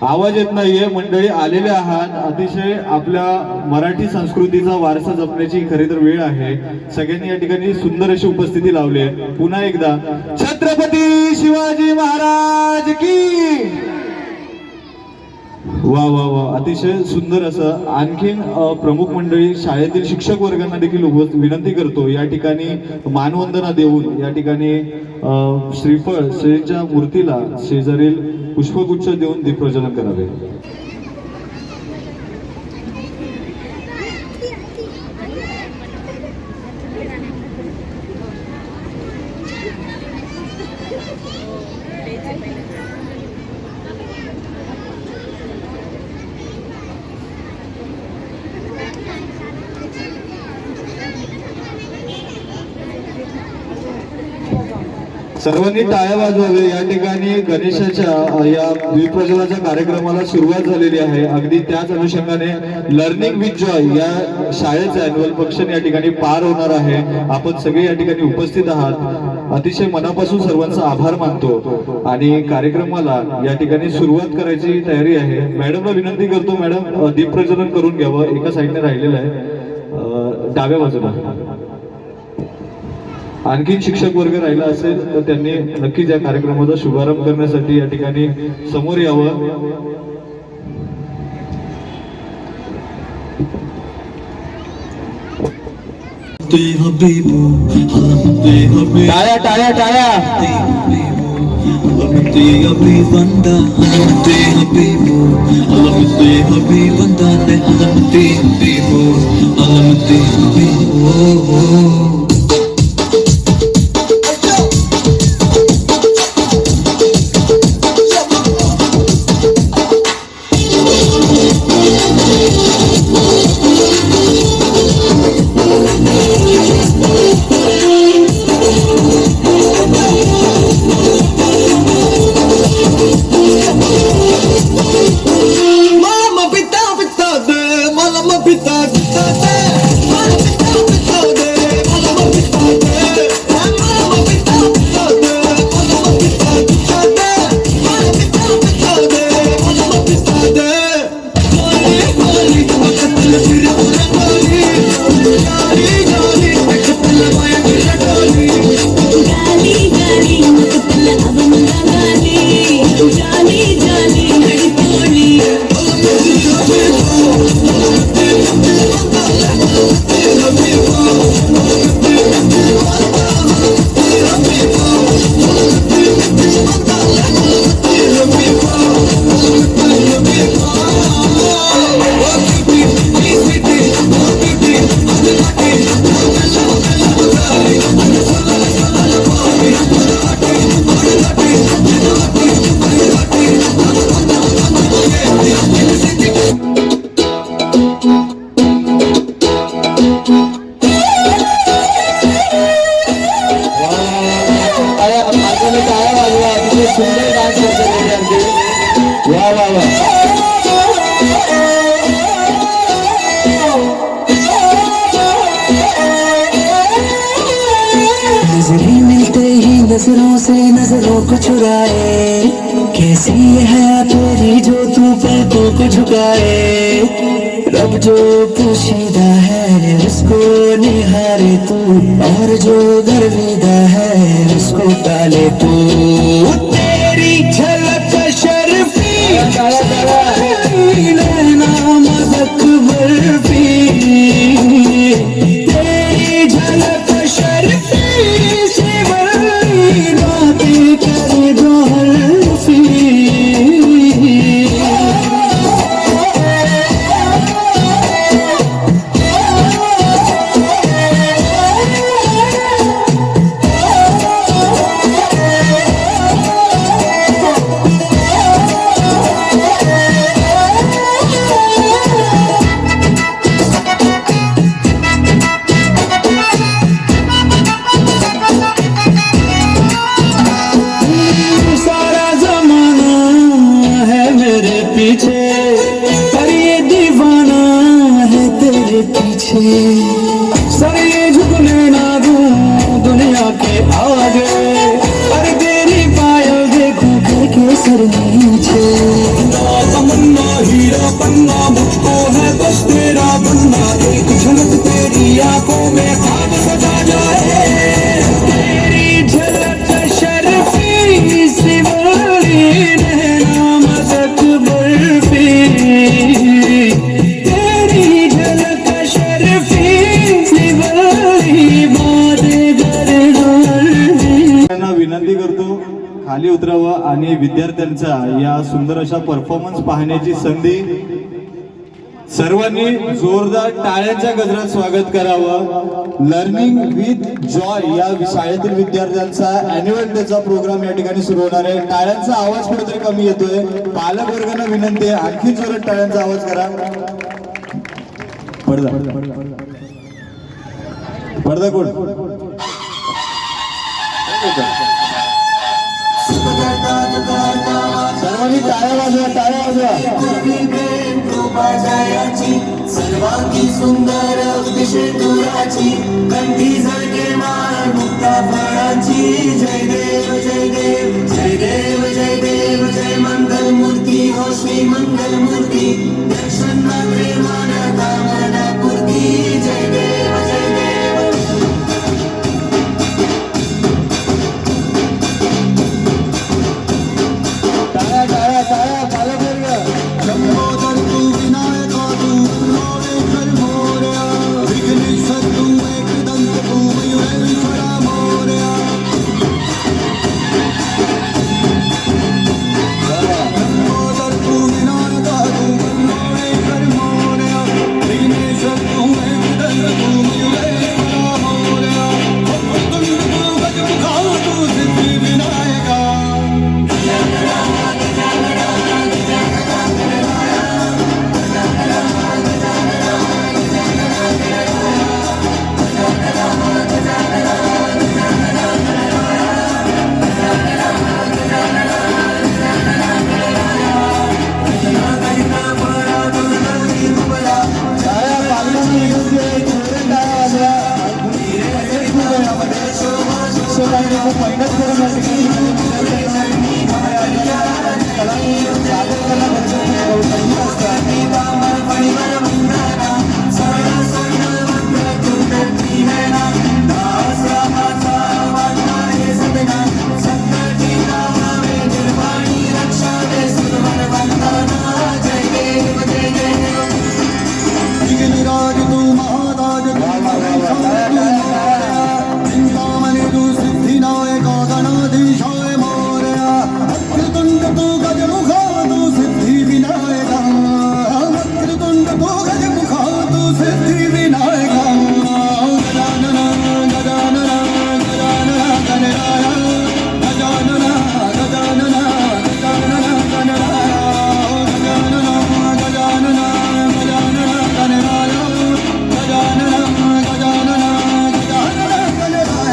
आवाज येत नाहीये मंडळी, आलेले आहात. अतिशय आपल्या मराठी संस्कृतीचा वारसा जपण्याची खरी तर वेळ आहे. सगळ्यांनी या ठिकाणी सुंदर अशी उपस्थिती लावली आहे. पुन्हा एकदा छत्रपती शिवाजी महाराज की. वा वा वा, अतिशय सुंदर असं. आणखीन प्रमुख मंडळी शाळेतील शिक्षक वर्गांना देखील विनंती करतो या ठिकाणी मानवंदना देऊन या ठिकाणी श्रीफळ श्रीच्या मूर्तीला शेजारील पुष्पगुच्छ देऊन दीपप्रज्वलन करावे. सर्वांनी टाळ्या वाजवावे. या ठिकाणी गणेशाच्या या दीपप्रज्वलनाच्या कार्यक्रमाला सुरुवात झालेली आहे. अगदी त्याच अनुषंगाने लर्निंग विथ जॉय या शाळेचं अॅन्युअल फंक्शन या ठिकाणी पार होणार आहे. आपण सगळे या ठिकाणी उपस्थित आहात. अतिशय मनापासून सर्वांचा आभार मानतो आणि कार्यक्रमाला या ठिकाणी सुरुवात करायची तयारी आहे. मॅडमला विनंती करतो, मॅडम दीपप्रज्वलन करून घ्यावं. एका साईडने राहिलेलं आहे डाव्या बाजूला. आणखी शिक्षक वर्ग राहिला असेल तर त्यांनी नक्कीच या कार्यक्रमाचा शुभारंभ करण्यासाठी या ठिकाणी समोर यावं. टाळ्या टाळ्या टाळ्या. नजरों से नजरों को चुराए, कैसी ये हया तेरी जो तू पलकों को झुकाए। रब जो पोशीदा है उसको निहारे तू, और जो गर्विदा है उसको टाले तू। तेरी झलक शर्फी नाम बर्फी, तेरी झलक शर्फी खाली उतरावं आणि विद्यार्थ्यांचा या सुंदर अशा परफॉर्मन्स पाहण्याची संधी सर्वांनी जोरदार टाळ्यांच्या गजरात स्वागत करावं. लर्निंग विथ जॉय या शाळेतील विद्यार्थ्यांचा अॅन्युअल डेचा प्रोग्राम या ठिकाणी सुरू होणार आहे. टाळ्यांचा आवाज कुठेतरी कमी येतोय. पालक वर्गांना विनंती आहे आणखी जोरात टाळ्यांचा आवाज करा. पडदा पडदा कोण सर्वांनी टाळ्या वाजवा, टाळ्या वाजवा. सर्वांगी सुंदर उद्दिशे तुराची कंठी झळके माळ मुक्ता फळाची. जय देव जय देव जय देव जय देव जय मंगल मूर्ती हो श्री मंगल मूर्ती. दर्शन मात्रे मान कामना पूर्ती. जय देव जय देव. टाळ्या टाळ्या टाळ्या पालक वर्ग. लंबोदर तू विनायका तू लोणेश्वर मोरया. विघ्नेश्वर तू एकदंत तू मयुरेश्वरा मोरया. लंबोदर तू विनायका तू लोणेश्वर मोरया. विघ्नेश्वर तू एकदंत तू मयुरेश्वरा मोरया. वक्रतुंड तू गजमुखा तू सिद्धी विनायका. शिक्षकांनी खूप मेहनत करून या ठिकाणी सादर करण्याबद्दल विघ्नराज तू महाराज चिंतामणि तू सिद्धिनायका गणाधीशाय मोरया. वक्रतुंड तू गजमुखा तू सिद्धी विनायका. वक्रतुंड तू गजमुखा तू सिद्धी विनायका. गजानन गजानन गजानन गणराय. गजानन गजानन गजानन गणराय. गजानन गजानन गजानन गणराय. गजानन गजानन गजानन गणराय.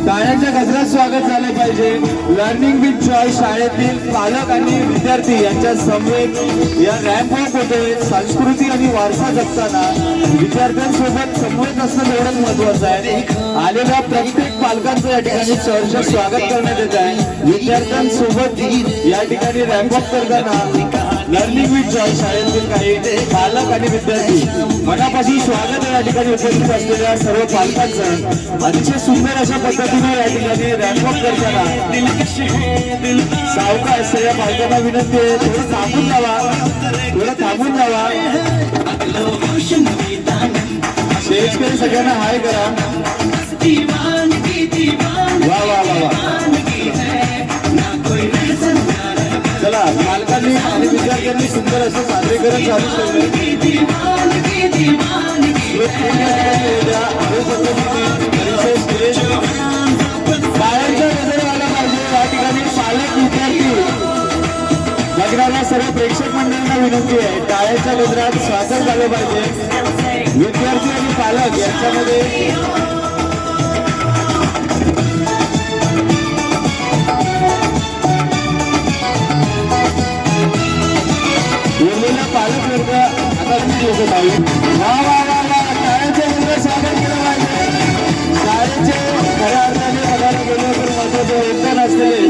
टाळ्यांच्या गजरात स्वागत झाले पाहिजे. लर्निंग विथ जॉय शाळेतील पालक आणि विद्यार्थी यांच्या समवेत या रॅम्प वॉक होते. संस्कृती आणि वारसा जपताना विद्यार्थ्यांसोबत समवेत असणं एवढंच महत्वाचं आहे. आलेल्या प्रत्येक पालकांचं या ठिकाणी सहर्ष स्वागत करण्यात येत आहे. विद्यार्थ्यांसोबत या ठिकाणी रॅम्प वॉक करताना लर्निंग विथ जॉय शाळेतील काही पालक आणि विद्यार्थी मनापासून स्वागत आहे. या ठिकाणी उपस्थित असलेल्या सर्व पालकांचं अतिशय सुंदर अशा पद्धतीने या ठिकाणी रॅम्प वॉक करताना सावकाश या पालकांना विनंती आहे थोडं थांबून जावा, थोडं थांबून जावा. स्टेजकडे सगळ्यांना हाय करा. वा वा वा वा. चला पालकांनी आणि विद्यार्थ्यांनी सुंदर असं सादरीकरण चालू ठेवलंय. उद्या अशा पद्धतीने परिचय स्टेज टाळ्यांचा गजर व्हायला पाहिजे. या ठिकाणी पालक विद्यार्थी लग्नाला सर्व प्रेक्षक मंडळींना विनंती आहे, टाळ्यांच्या गजरात स्वागत झालं पाहिजे. विद्यार्थी आणि पालक यांच्यामध्ये बोललेला पालक वर्ग आता किती लोक पाहिजे. वा वा वा वा, टाळ्यांच्या गजरात स्वागत केलं पाहिजे. शाळेचे खऱ्या अर्थाने बघायला गेलं तर महत्वाचे योगदान असलेले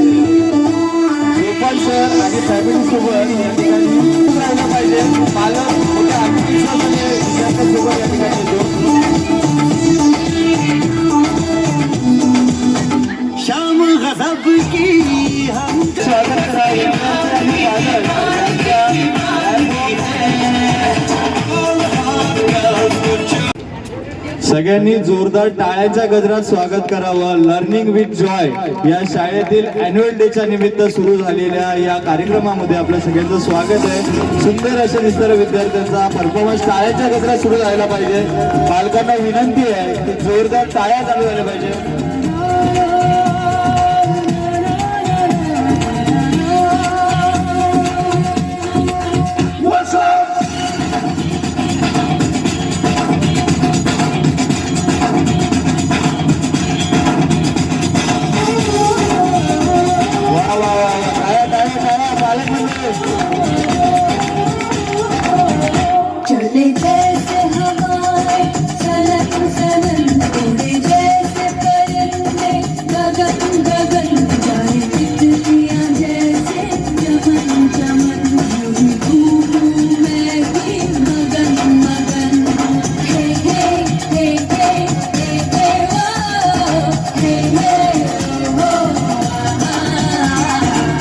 गोपाल सर आणि फॅमिली सोबत या ठिकाणी राहिलं पाहिजे. पालक मोठ्या आत्मविश्वासाने विद्यार्थ्यांसोबत या ठिकाणी शाम गजब की हम स्वागत करा. विद्यार्थी आणि पालक सगळ्यांनी जोरदार टाळ्यांच्या गजरात स्वागत करावं. लर्निंग विथ जॉय या शाळेतील अॅन्युअल डेच्या निमित्त सुरू झालेल्या या कार्यक्रमामध्ये आपल्या सगळ्यांचं स्वागत आहे. सुंदर अशा दिसणाऱ्या विद्यार्थ्यांचा परफॉर्मन्स टाळ्यांच्या गजरात सुरू झाला पाहिजे. पालकांना विनंती आहे की जोरदार टाळ्या चालू झाल्या पाहिजे. चले जैसे हवाएं सनन सनन, उड़े जैसे परिंदे गगन गगन, जाए तितलियां जैसे चमन चमन, यूं घूमूं मैं भी मगन मगन. हे हे हे हे हे हे वो, हे हे वो,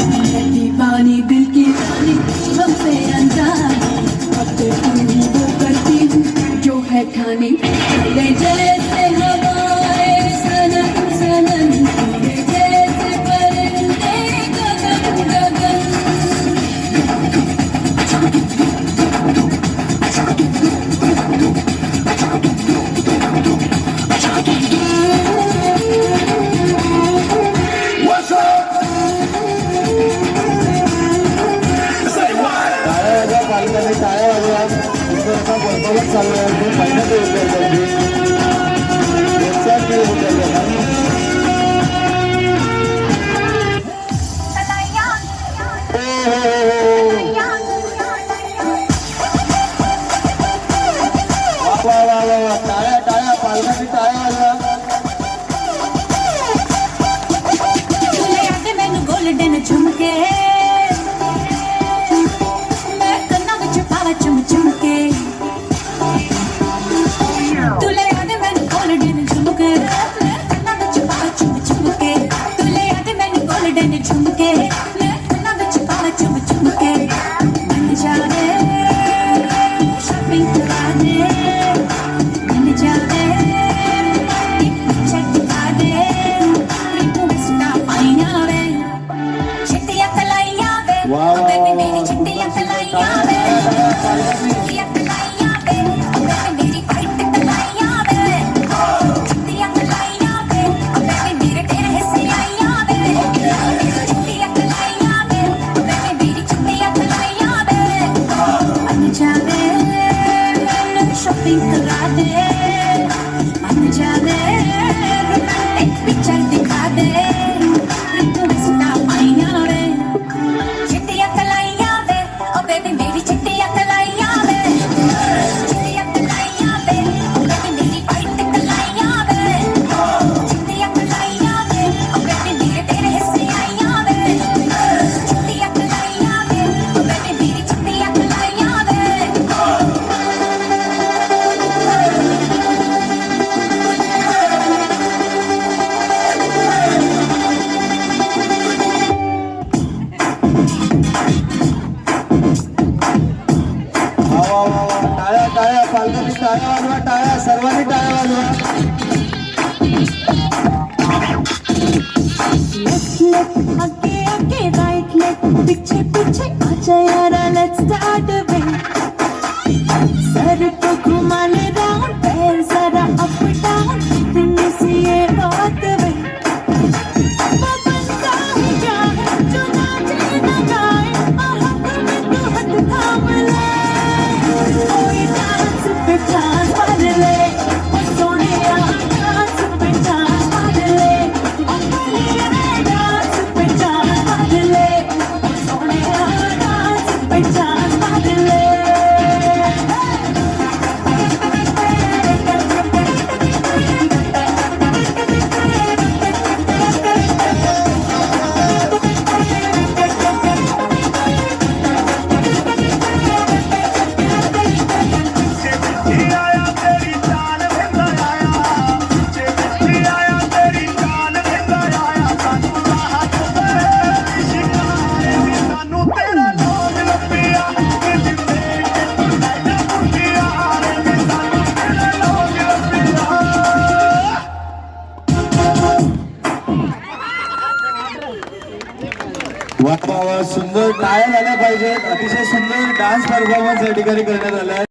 मैं दीवानी दिल की रानी हमसे अनजानी, अब तो तू ही वो करती हूँ जो है ठानी. चले जैसे हवाएं सनन सनन, उड़े जैसे परिंदे गगन गगन. टाळ्या पालकांनी टाळ्या वाजवा. परफॉर्मन्स चालू आहे. खूप मेहनत आहे विद्यार्थ्यांची. प्रोत्साहन दिलं विद्यार्थ्यांना. वा वा वा वा, टाळ्या टाळ्या पालकांनी टाळ्या वाजवा. तुले आते मैनू गोल्डन झुमके, मैं कन्ना विच पावा चुम चुमके. तुले आते मैनू गोल्डन झुमके, मैं कन्ना विच पावा चुम चुमके. तुले आते मैनू गोल्डन झुमके, मैं कन्ना विच पावा चुम चुमके. मन जावे शॉपिंग करा दे, मन जावे चेक करा दे, रिंकू में सुना पाइया वे, चिट्टियां कलाइयां वे, वाह, वाह, बेबी वाह, मेरी वाह. चिट्टियां कलाइयां वे, चिट्टियां कलाइयां वे, बेबी मेरी वाइट कलाइयां वे, चिट्टियां कलाइयां वे, बेबी मेरे तेरे हिस्से आइयां वे, चिट्टियां कलाइयां वे, बेबी मेरी चिट्टियां कलाइयां वे. मन जावे शॉपिंग करा दे, मन जावे रोमांटिक पिक्चर दिखा दे, रिंकू में सुना पाइया वे, चिट्टियां कलाइयां वे, ओ बेबी मेरी चिट्टियां कलाइयां वे, चिट्टियां कलाइयां वे, ओ बेबी मेरी वाइट कलाइयां वे, चिट्टियां कलाइयां वे, ओ बेबी मेरे तेरे हिस्से आइयां वे, चिट्टियां कलाइयां वे, ओ बेबी मेरी चिट्टियां कलाइयां वे. वा वा वा वा, टाळ्या टाळ्या पालकांनी टाळ्या वाजवा. टाळ्या सर्वांनी टाळ्या वाजवा. Left, आगे आगे right leg, पीछे पीछे आजा यारा let's start a way. Sir को घुमाने round, वा वा वा, सुंदर टाळ्या झाल्या पाहिजेत. अतिशय सुंदर डान्स परफॉर्मन्स या ठिकाणी करण्यात आला आहे.